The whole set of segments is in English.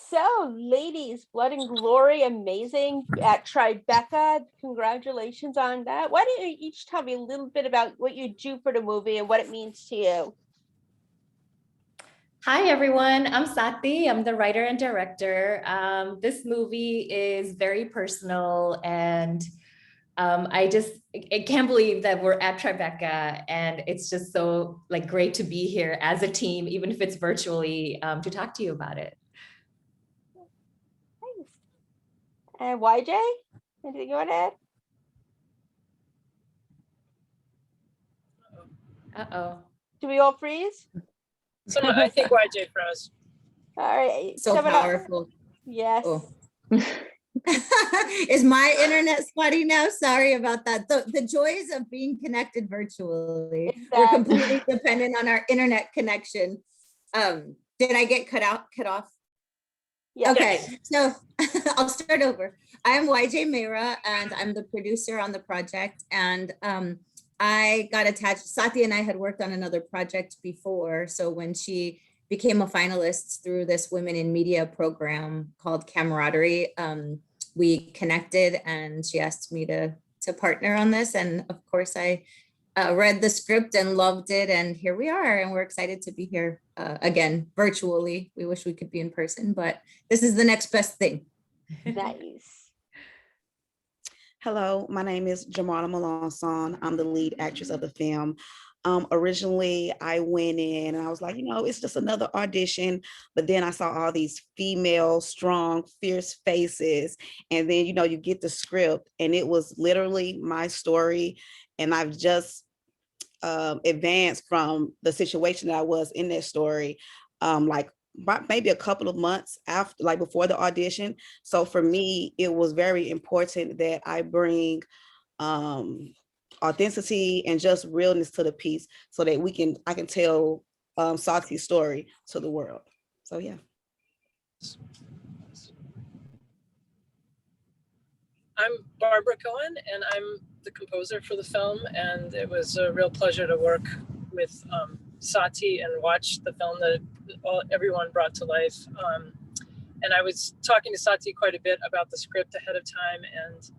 So, ladies, Blood and Glory, amazing at Tribeca. Congratulations on that. Why don't you each tell me a little bit about what you do for the movie and what it means to you? Hi, everyone. I'm Sati. I'm the writer and director. This movie is very personal, and I can't believe that we're at Tribeca, and it's just so like great to be here as a team, even if it's virtually, to talk to you about it. Thanks. And YJ, anything you want to add? Uh-oh. Do we all freeze? I think YJ froze. All right. So powerful. Yes. Oh. Is my internet spotty now? Sorry about that. The joys of being connected virtually. Exactly. We're completely dependent on our internet connection. Did I get cut off? Yeah. Okay, so I'll start over. I am YJ Mehra, and I'm the producer on the project. And I got attached. Sati and I had worked on another project before. So when she became a finalist through this Women in Media program called Camaraderie, we connected, and she asked me to partner on this. And of course, I read the script and loved it, and here we are, and we're excited to be here again virtually. We wish we could be in person, but this is the next best thing. Nice. Hello, my name is Jamala Melanson. I'm the lead actress of the film. Originally, I went in and I was like, it's just another audition. But then I saw all these female, strong, fierce faces. And then, you get the script, and it was literally my story. And I've just advanced from the situation that I was in that story, maybe a couple of months after, like before the audition. So for me, it was very important that I bring authenticity and just realness to the piece, so that I can tell Sati's story to the world. So yeah. I'm Barbara Cohen, and I'm the composer for the film, and it was a real pleasure to work with Sati and watch the film that everyone brought to life. And I was talking to Sati quite a bit about the script ahead of time, and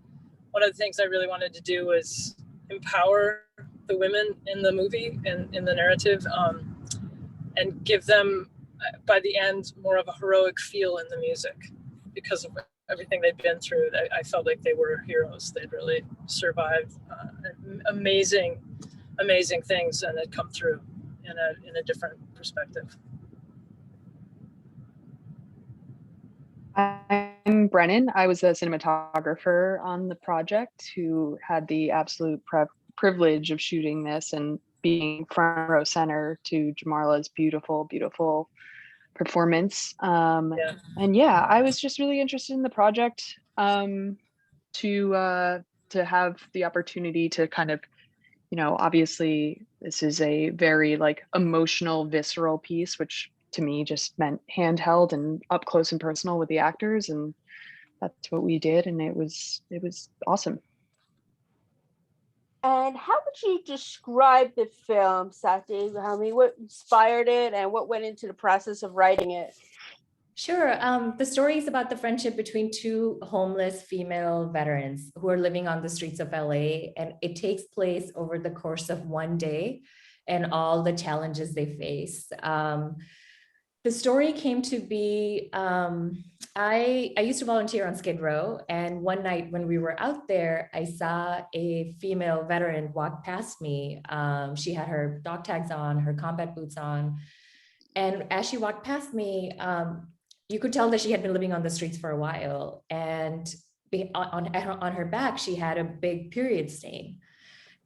one of the things I really wanted to do was empower the women in the movie and in the narrative, and give them, by the end, more of a heroic feel in the music because of everything they've been through. I felt like they were heroes. They'd really survived amazing things, and had come through in a different perspective. I'm Brennan. I was a cinematographer on the project who had the absolute privilege of shooting this and being front row center to Jamarla's beautiful, beautiful performance. And yeah, I was just really interested in the project to have the opportunity to kind of, obviously this is a very emotional, visceral piece, which to me just meant handheld and up close and personal with the actors, and that's what we did, and it was awesome. And how would you describe the film, Sati? What inspired it, and what went into the process of writing it? Sure. The story is about the friendship between two homeless female veterans who are living on the streets of LA, and it takes place over the course of one day and all the challenges they face. The story came to be, I used to volunteer on Skid Row, and one night when we were out there, I saw a female veteran walk past me. She had her dog tags on, her combat boots on, and as she walked past me, you could tell that she had been living on the streets for a while, and on her back, she had a big period stain.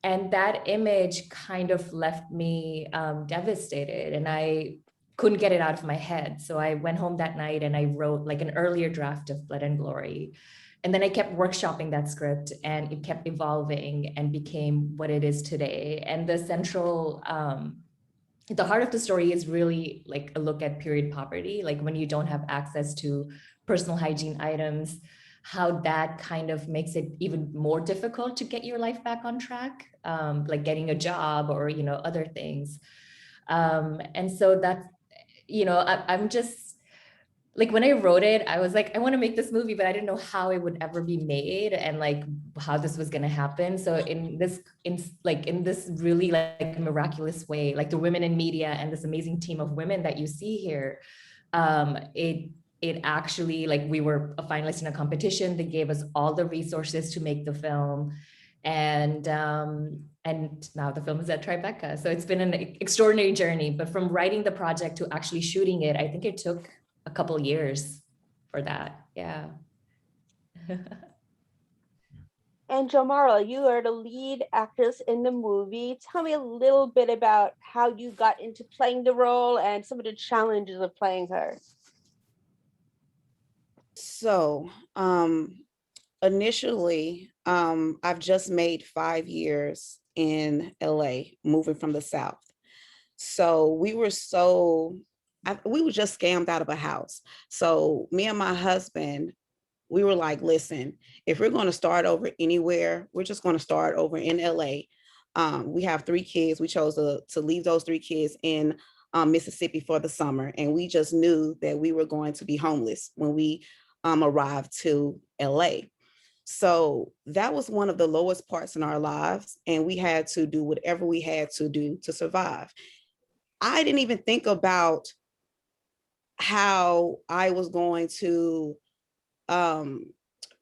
And that image kind of left me devastated, and I couldn't get it out of my head. So I went home that night and I wrote like an earlier draft of Blood and Glory. And then I kept workshopping that script, and it kept evolving and became what it is today. And the central, the heart of the story is really like a look at period poverty, like when you don't have access to personal hygiene items, how that kind of makes it even more difficult to get your life back on track, like getting a job or, other things. And so I'm just like, when I wrote it, I was like, I want to make this movie, but I didn't know how it would ever be made and like how this was going to happen. So in this really like miraculous way, like the women in media and this amazing team of women that you see here, it actually, like, we were a finalist in a competition. They gave us all the resources to make the film. And now the film is at Tribeca. So it's been an extraordinary journey, but from writing the project to actually shooting it, I think it took a couple years for that. Yeah. And Jo Marla, you are the lead actress in the movie. Tell me a little bit about how you got into playing the role and some of the challenges of playing her. So, initially, I've just made 5 years in LA, moving from the South. So we were we were just scammed out of a house. So me and my husband, we were like, listen, if we're going to start over anywhere, we're just going to start over in LA. We have 3 kids. We chose to leave those 3 kids in Mississippi for the summer. And we just knew that we were going to be homeless when we arrived to LA. So that was one of the lowest parts in our lives. And we had to do whatever we had to do to survive. I didn't even think about how I was going to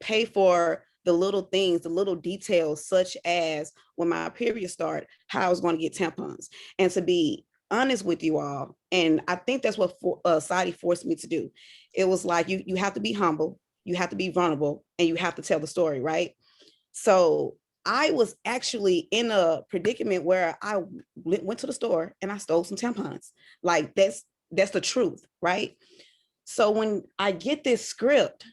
pay for the little things, the little details, such as when my period started, how I was going to get tampons. And to be honest with you all, and I think that's what society forced me to do. It was like, you have to be humble, you have to be vulnerable, and you have to tell the story, right? So I was actually in a predicament where I went to the store and I stole some tampons. Like that's the truth, right? So when I get this script,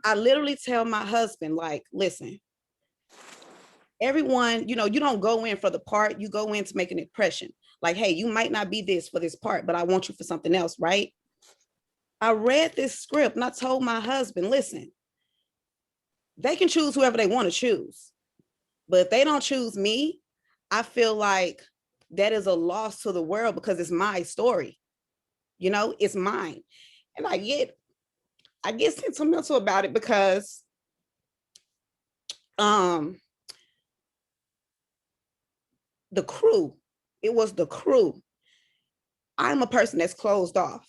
I literally tell my husband, like, listen, everyone, you don't go in for the part, you go in to make an impression. Like, hey, you might not be this for this part, but I want you for something else, right? I read this script and I told my husband, listen, they can choose whoever they want to choose. But if they don't choose me, I feel like that is a loss to the world because it's my story. It's mine. And I get sentimental about it because the crew, it was the crew. I'm a person that's closed off.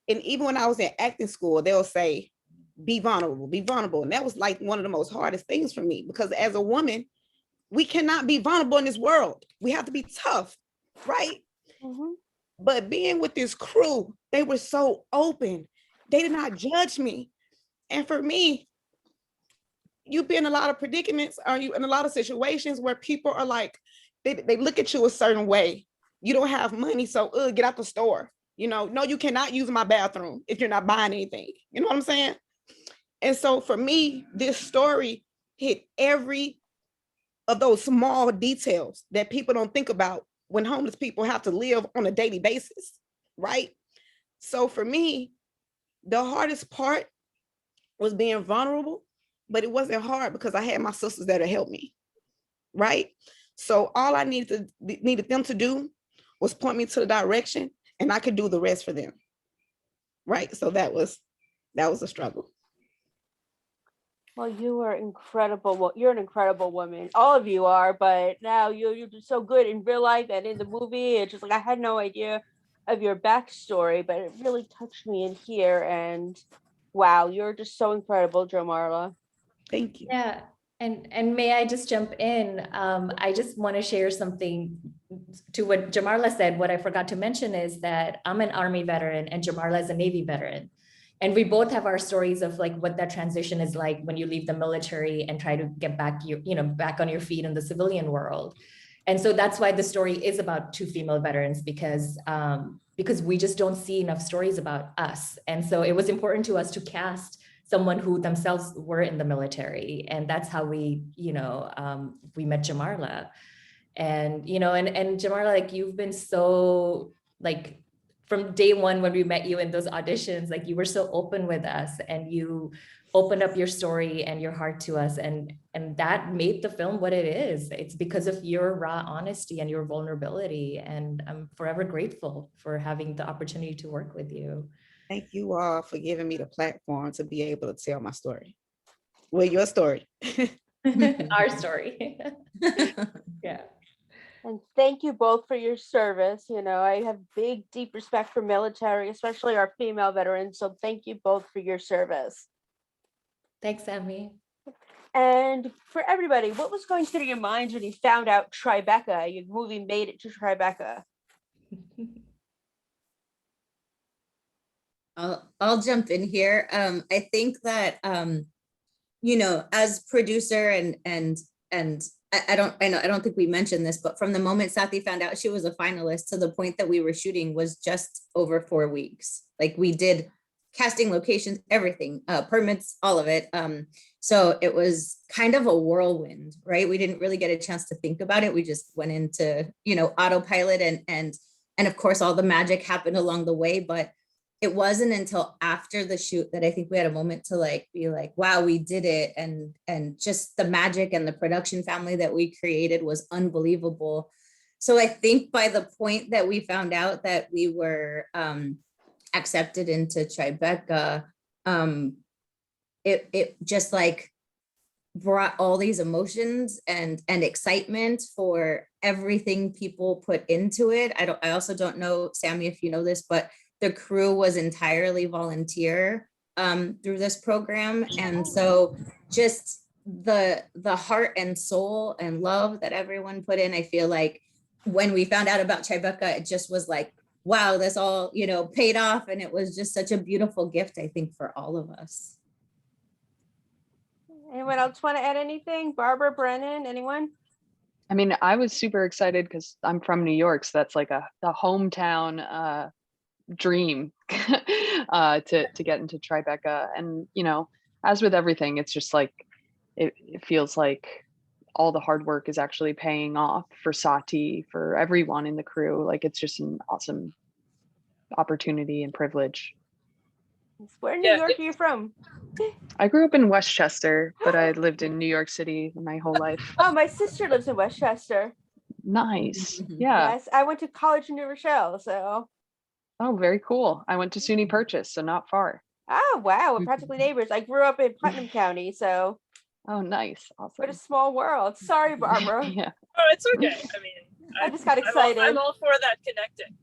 And even when I was in acting school, they'll say, be vulnerable, be vulnerable. And that was like one of the most hardest things for me because as a woman, we cannot be vulnerable in this world. We have to be tough, right? Mm-hmm. But being with this crew, they were so open. They did not judge me. And for me, you've been in a lot of predicaments, are you in a lot of situations where people are like, they look at you a certain way. You don't have money, so get out the store. No, you cannot use my bathroom if you're not buying anything. You know what I'm saying? And so for me, this story hit every of those small details that people don't think about when homeless people have to live on a daily basis, right? So for me, the hardest part was being vulnerable, but it wasn't hard because I had my sisters that helped me, right? So all I needed them to do was point me to the direction and I could do the rest for them, right? So that was a struggle. Well, you are incredible. Well, you're an incredible woman. All of you are, but now you're just so good in real life and in the movie. It's just like I had no idea of your backstory, but it really touched me in here. And wow, you're just so incredible, Jo Marla. Thank you. Yeah. And may I just jump in? I just want to share something to what Jamarla said. What I forgot to mention is that I'm an Army veteran and Jamarla is a Navy veteran. And we both have our stories of like what that transition is like when you leave the military and try to get back back on your feet in the civilian world. And so that's why the story is about 2 female veterans, because we just don't see enough stories about us. And so it was important to us to cast someone who themselves were in the military. And that's how we met Jamarla. And, and Jamarla, like, you've been so like from day one when we met you in those auditions, like you were so open with us and you opened up your story and your heart to us, and that made the film what it is. It's because of your raw honesty and your vulnerability, and I'm forever grateful for having the opportunity to work with you. Thank you all for giving me the platform to be able to tell my story. Well, your story. Our story. Yeah. And thank you both for your service. You know, I have big, deep respect for military, especially our female veterans. So thank you both for your service. Thanks, Sammi. And for everybody, what was going through your minds when you found out Tribeca, your movie made it to Tribeca? I'll jump in here. I think that you know, as producer and I don't think we mentioned this, but from the moment Sathi found out she was a finalist to the point that we were shooting was just over 4 weeks. Like we did casting, locations, everything, permits, all of it. So it was kind of a whirlwind, right? We didn't really get a chance to think about it. We just went into, you know, autopilot and of course all the magic happened along the way, but it wasn't until after the shoot that I think we had a moment to like be like, wow, we did it. And just the magic and the production family that we created was unbelievable. So I think by the point that we found out that we were accepted into Tribeca, it just like brought all these emotions and excitement for everything people put into it. I also don't know, Sammi, if you know this, but the crew was entirely volunteer through this program. And so just the heart and soul and love that everyone put in, I feel like when we found out about Tribeca, it just was like, wow, this all, you know, paid off. And it was just such a beautiful gift, I think, for all of us. Anyone else want to add anything? Barbara, Brennan, anyone? I mean, I was super excited because I'm from New York, so that's like a hometown dream to get into Tribeca. And you know, as with everything, it's just like it feels like all the hard work is actually paying off for Sati, for everyone in the crew. Like it's just an awesome opportunity and privilege. Where in New York are you from? I grew up in Westchester, but I lived in New York City my whole life. Oh, my sister lives in Westchester. Nice. Yeah. Yes, I went to college in New Rochelle, so. Oh, very cool. I went to SUNY Purchase, so not far. Oh, wow, we're practically neighbors. I grew up in Putnam County, so. Oh, nice. Awesome. What a small world. Sorry, Barbara. Yeah. Oh, it's okay. I mean, I just got excited. I'm all for that connecting.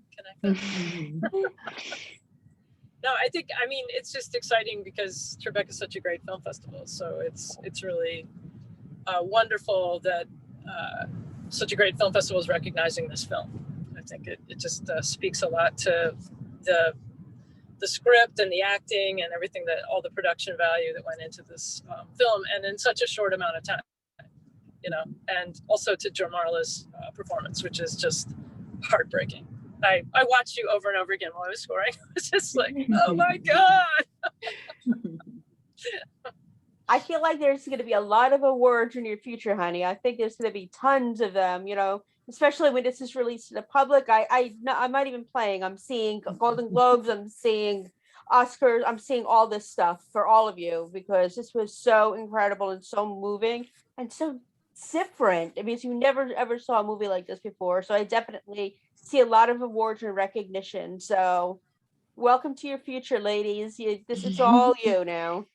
No, I think, I mean, it's just exciting because Tribeca is such a great film festival. So it's really wonderful that such a great film festival is recognizing this film. I think it just speaks a lot to the script and the acting and everything, that all the production value that went into this film, and in such a short amount of time, you know, and also to Jamarla's performance, which is just heartbreaking. I watched you over and over again while I was scoring. It's just like, oh my God. I feel like there's going to be a lot of awards in your future, honey. I think there's going to be tons of them, you know, especially when this is released to the public. I'm not even playing. I'm seeing Golden Globes. I'm seeing Oscars. I'm seeing all this stuff for all of you, because this was so incredible and so moving and so different. I mean, you never ever saw a movie like this before. So I definitely see a lot of awards and recognition. So welcome to your future, ladies. This is all you now.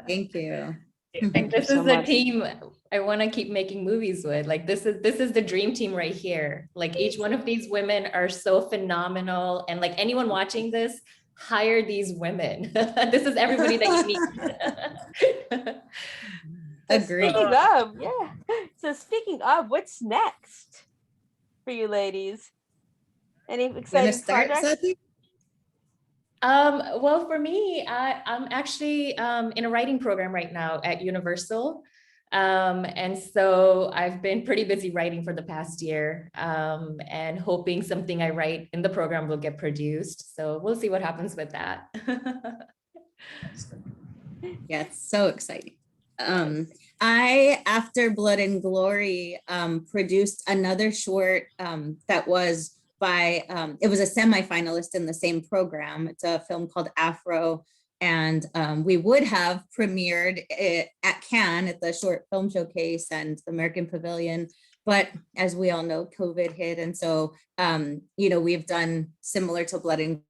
Thank you. And this is the team I want to keep making movies with. Like this is the dream team right here. Like each one of these women are so phenomenal, and like anyone watching this, hire these women. This is everybody that you need. Agreed. So speaking of, what's next for you ladies? Any exciting projects? Well, for me, I'm actually in a writing program right now at Universal. And so I've been pretty busy writing for the past year, and hoping something I write in the program will get produced. So we'll see what happens with that. Yeah, it's so exciting. I, after Blood and Glory, produced another short that was by, it was a semi-finalist in the same program. It's a film called Afro. And we would have premiered it at Cannes at the Short Film Showcase and the American Pavilion. But as we all know, COVID hit. And so, we've done similar to Blood and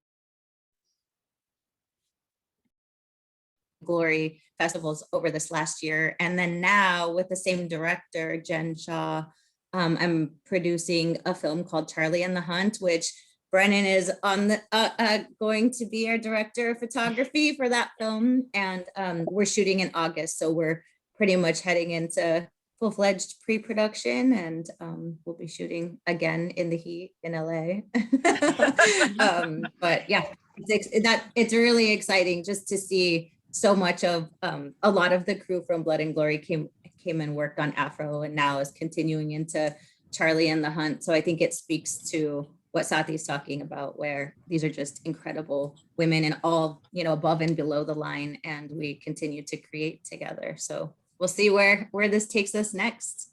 Glory festivals over this last year. And then now with the same director, Jen Shaw, I'm producing a film called Charlie and the Hunt, which Brennan is on the going to be our director of photography for that film. And we're shooting in August. So we're pretty much heading into full-fledged pre-production, and we'll be shooting again in the heat in LA. But yeah, it's really exciting just to see so much of a lot of the crew from Blood and Glory came and worked on Afro, and now is continuing into Charlie and the Hunt. So I think it speaks to what Sathi's talking about, where these are just incredible women and all, above and below the line, and we continue to create together. So we'll see where this takes us next.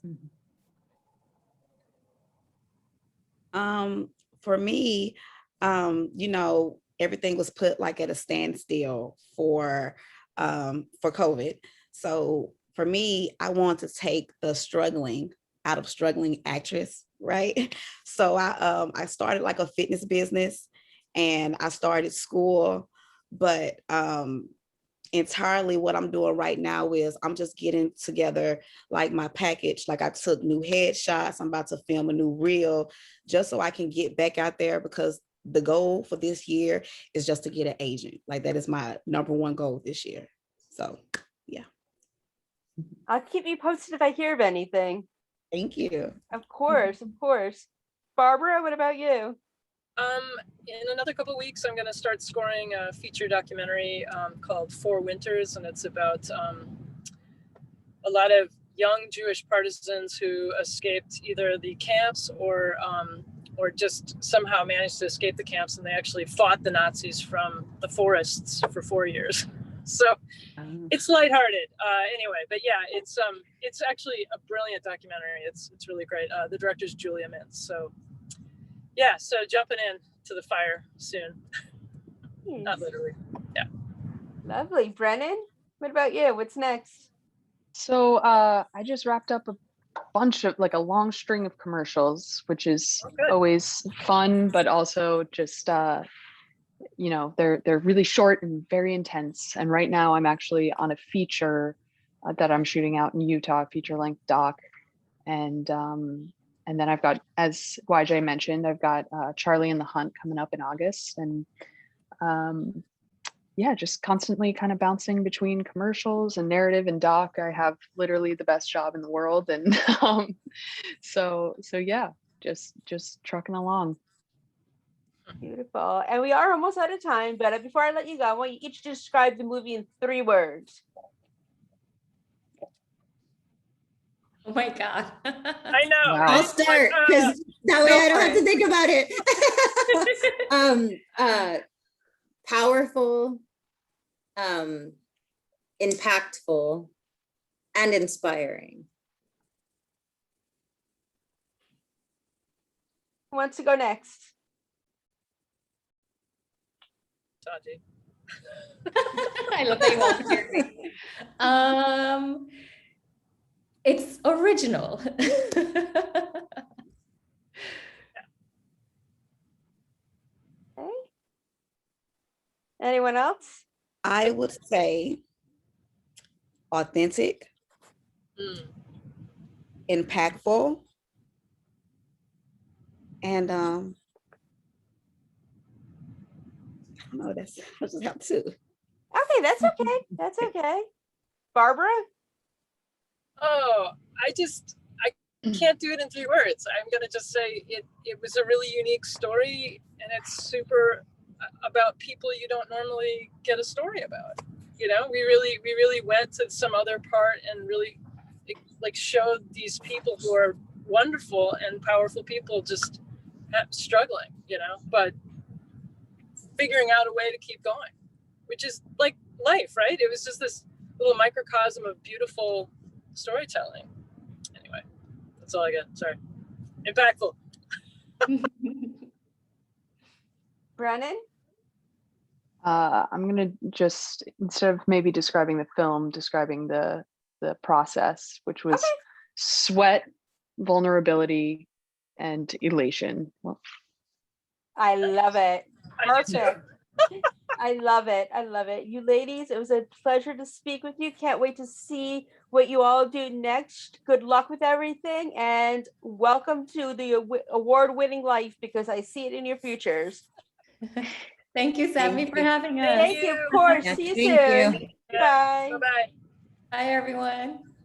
For me, everything was put like at a standstill for COVID. So for me, I want to take the struggling out of struggling actress, right? So I started like a fitness business, and I started school, but entirely what I'm doing right now is I'm just getting together like my package. Like I took new headshots. I'm about to film a new reel just so I can get back out there, because the goal for this year is just to get an agent. Like that is my #1 goal this year. So yeah. I'll keep you posted if I hear of anything. Thank you. Of course, of course. Barbara, what about you? In another couple of weeks, I'm going to start scoring a feature documentary called 4 Winters, and it's about a lot of young Jewish partisans who escaped either the camps or just somehow managed to escape the camps, and they actually fought the Nazis from the forests for 4 years. So it's lighthearted anyway, but yeah, it's actually a brilliant documentary. It's really great. The director's Julia Mintz. So yeah, so jumping in to the fire soon. Not literally. Yeah. Lovely. Brennan, what about you? What's next? So I just wrapped up a bunch of a long string of commercials, which is always fun, but also just they're really short and very intense. And right now I'm actually on a feature that I'm shooting out in Utah, feature-length doc. And then I've got, as YJ mentioned, I've got Charlie and the Hunt coming up in August. And just constantly kind of bouncing between commercials and narrative and doc. I have literally the best job in the world. And so yeah, just trucking along. Beautiful. And we are almost out of time, but before I let you go, I want you each to describe the movie in 3 words. Oh my God. I know. Wow. I'll start, because that way I don't have to think about it. Powerful, impactful, and inspiring. Who wants to go next? Tati. I love that you volunteered me. It's original. Okay. Anyone else? I would say authentic, impactful, and I don't know, I just have 2. Okay, that's okay. That's okay. Barbara? Oh, I can't do it in 3 words. I'm going to just say it was a really unique story, and it's super about people you don't normally get a story about. We really went to some other part and really showed these people who are wonderful and powerful people just struggling, but figuring out a way to keep going, which is like life, right? It was just this little microcosm of beautiful storytelling. Anyway, that's all I got. Sorry. Impactful. Brennan? I'm gonna just, instead of maybe describing the film, describing the process, which was Okay. sweat, vulnerability, and elation. Well, I love it. I do too. Perfect. I love it. I love it. You ladies, it was a pleasure to speak with you. Can't wait to see what you all do next. Good luck with everything and welcome to the award-winning life because I see it in your futures. Thank you, Sammi, Thank for you. having us. Thank you. Of course. Yeah, See you thank soon. you. Yeah. Bye. Bye-bye. Bye, everyone.